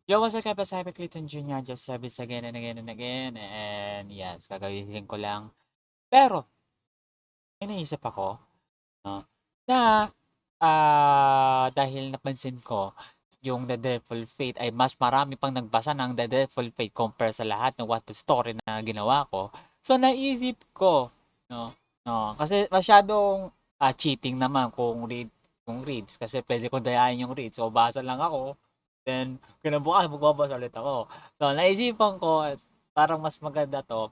Yo, what's up, Cyber Clayton Jr. Just service again and again and again. And yes, gagawin ko lang. Pero, may naisip ako, no, na dahil napansin ko, yung The Dreadful Fate ay mas marami pang nagbasa ng The Dreadful Fate compare sa lahat ng Wattpad story na ginawa ko. So, naisip ko, kasi masyadong cheating naman kung reads kasi pwede kong dayain yung reads. So, basa lang ako. Then, kinabukasan magbabasa ulit ako. So, naisipan ko, parang mas maganda to.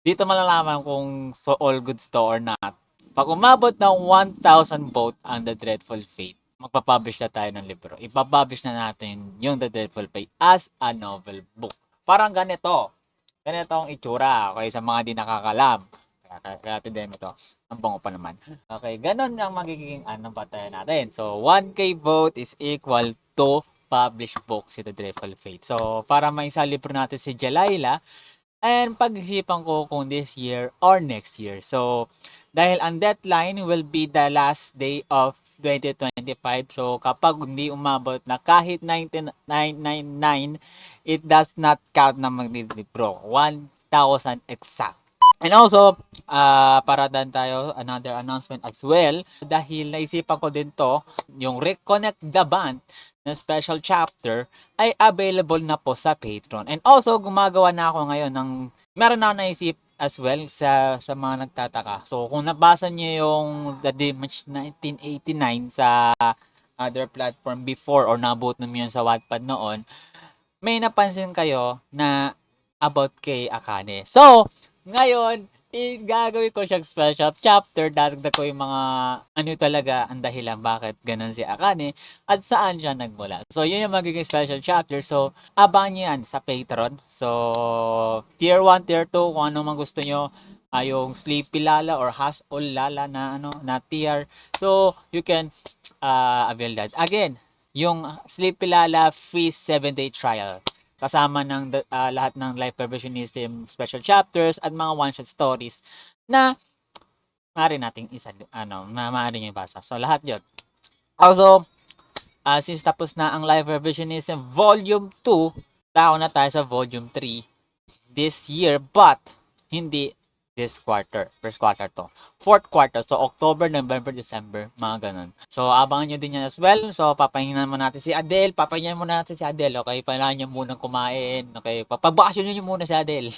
Dito malalaman kung all goods to or not. Pag umabot ng 1,000 vote ang The Dreadful Fate, magpapublish na tayo ng libro. Ipapublish na natin yung The Dreadful Fate as a novel book. Parang ganito. Ganito ang itsura. Okay, sa mga di nakakalam. Kaya tindihan mo to. Ang bango pa naman. Okay, ganun ang magiging batayan natin. So, 1K vote is equal to published book si The Dreadful Fate. So, para maisa libro natin si Jalayla, and pag-isipan ko kung this year or next year. So, dahil ang deadline will be the last day of 2025. So, kapag hindi umabot na kahit 9999, it does not count na maglilibro. 1,000 exact. And also, para dan tayo, another announcement as well. Dahil naisipan ko din to, yung Reconnect the Band na special chapter ay available na po sa Patreon. And also, gumagawa na ako ngayon ng, meron na ako naisip as well sa mga nagtataka. So, kung nabasa niyo yung The Damage 1989 sa other platform before or nabot naman yun sa Wattpad noon, may napansin kayo na about kay Akane. So, ngayon, gagawin ko siyang special chapter. Dadagdag ko yung mga ano talaga ang dahilan bakit ganun si Akane at saan siya nagmula. So, yun yung magiging special chapter. So, abangan niyo yan sa Patreon. So, tier 1, tier 2, kung ano man gusto nyo, yung Sleepy Lala or Has All Lala na tier. So, you can avail that. Again, yung Sleepy Lala free 7-day trial kasama ng lahat ng live revisionism special chapters at mga one-shot stories na maaari nating maaari nyo ibasa. So, lahat yun. Also, since tapos na ang live revisionism volume 2, tao na tayo sa volume 3 this year, but hindi this quarter. First quarter to. Fourth quarter. So, October, November, December. Mga ganun. So, abangan nyo din yan as well. So, papahingan mo natin si Adele. Papahingan mo natin si Adele. Okay? Kailangan nyo munang kumain. Okay? Pagbakasyon nyo muna si Adele.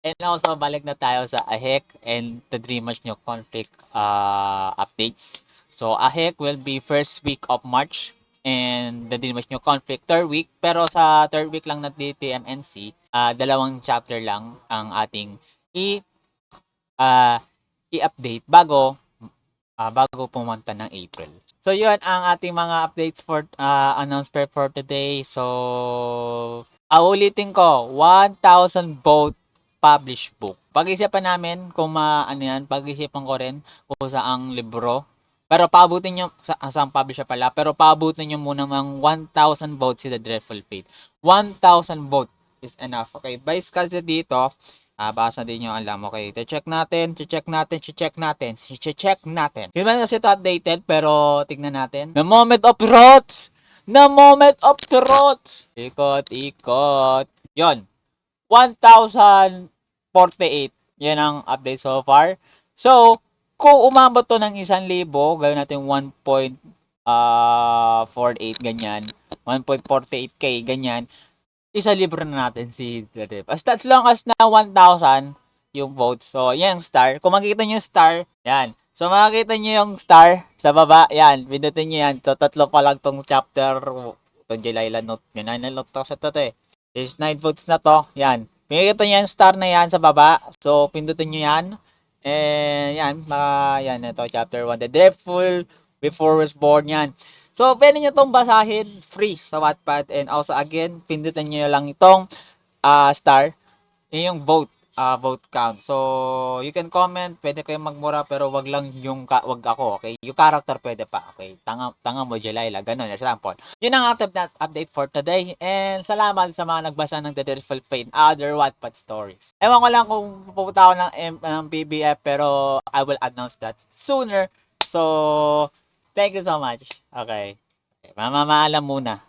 And also, balik na tayo sa AHEC and the Dream Match nyo conflict updates. So, AHEC will be first week of March and the Dream Match nyo conflict third week. Pero sa third week lang na DTMNC, dalawang chapter lang ang ating i-update bago pumunta ng April. So yun ang ating mga updates for announcement for today. So ulitin ko, 1,000 vote published book. Pag-isipan namin kung pag-isipan ko rin kung saang libro. Pero paabutin nyo, sa publisher pala, pero paabutin nyo muna ng 1,000 votes si The Dreadful Fate. 1,000 vote is enough. Okay, base kasi dito, basa din yung alam. Okay, check natin. Hindi man kasi ito updated, pero tignan natin. The moment of truth! The moment of truth! Ikot. Yon. 1,048. Yan ang update so far. So, kung umabot to ng 1,000, gawin natin 1.48 ganyan. 1.48k ganyan. Isa libro na natin si Dev. As long as na 1,000 yung votes. So, yan yung star. Kung makikita nyo yung star, yan. So, makikita nyo yung star sa baba. Yan. Pindutin nyo yan. So, tatlo pa lang tong chapter. Itong Jalayla note. Yan na note to sa to eh. Is 9 votes na to. Yan. Makikita nyo yung star na yan sa baba. So, pindutin nyo yan. And yan. Yan. Ito, chapter 1. The Dreadful Before Was Born. Yan. So, pwede nyo itong basahin free sa Wattpad. And also, again, pindutin nyo lang itong star. Yung vote count. So, you can comment. Pwede kayong magmura, pero wag lang yung, wag ako, okay? Yung character pwede pa, okay? Tanga mo, Jalayla. Ganun, example. Yun ang update for today. And salamat sa mga nagbasa ng The Dreadful Fate other Wattpad stories. Ewan ko lang kung pupunta ako ng PBF, pero I will announce that sooner. So, thank you so much. Okay. Mamamaalam muna.